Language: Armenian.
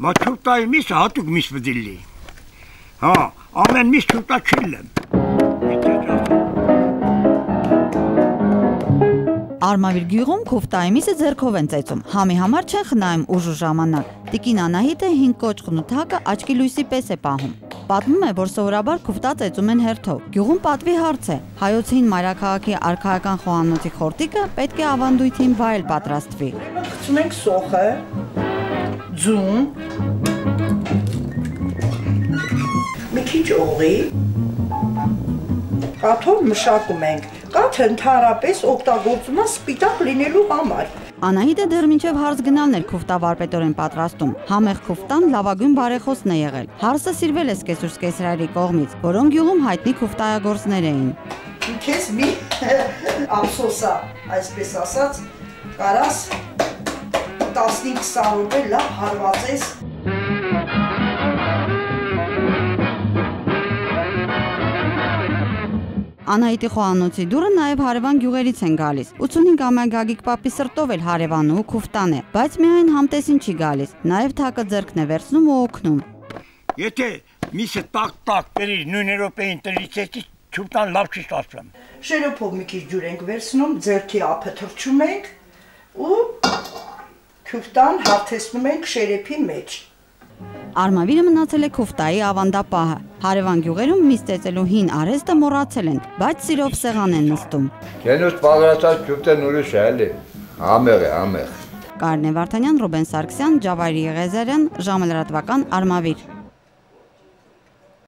Մաչուտայի միսը հատուկ միս վդիլի։ Հա, ամեն միս չուտա չիլեմ։ Արմավիր գյուղում քուֆտայի միսը ձեռքով են ծեծում, համի համար չեն խնայում ուժ ու ժամանակ։ Տիկին Անահիտը 5 կոճղն ու թակը աչքի լույսի պես է պահում։ Պատմում է, որ սովորաբար քուֆտա ծեծում են հերթով։ Գյուղում պատվի հարց է, հայոց հին մայրաքաղաքի արքայական խոհանոցի խորտիկը պետք է ավանդույթին վայել պատրաստվի։ Գցում ենք սոխը, ձուն, մի քիչ օղի, կաթով մշակում ենք, կաթը ընդհանրապես օգտագործվում է սպիտակ լինելու համար։ Անահիտը դեռ մինչև հարց գնալն էր քուֆտա վարպետորեն պատրաստում։ Համեղ քուֆտան լավագույն բարեխոսն է եղել։ Հարսը սիրվել է սկեսուր սկեսրայրի կողմից, որոնք գյուղում հայտնի քուֆտայագործներ էին։ Քեզ մի ափսոսա, այսպես ասած, կարաս 15-20 րոպե լավ հարվածես։ Անահիտի խոհանոցի դուռը նաև հարևան գյուղերից են գալիս։ 85-ամյա Գագիկ պապի սրտով էլ հարևանը ու քուֆտան է, բայց միայն համտեսին չի գալիս, նաև թակը ձեռքն է վերցնում ու օգնում։ Եթե միսը տակ բերի նույն րոպեին տրիցեցի, չուտան լավ չի ստացվում։ Շերոփով մի քիչ ջուր ենք վերցնում, ձեռքի ափը թռչում ենք ու քուֆտան հարթեցնում ենք շերեփի մեջ։ Արմավիրը մնացել է քուֆտայի ավանդապահը։ Հարևան գյուղերում միս ծեծելու հին արհեստը մոռացել են, բայց սիրով սեղան են նստում։ Գենուս պատրաստած քուֆտեն ուրիշ է, էլի։ Համեղ է, համեղ։ Կարինե Վարդանյան, Ռուբեն Սարգսյան, Ջավայր Եղեզարյան, ժամը լրատվական, Արմավիր։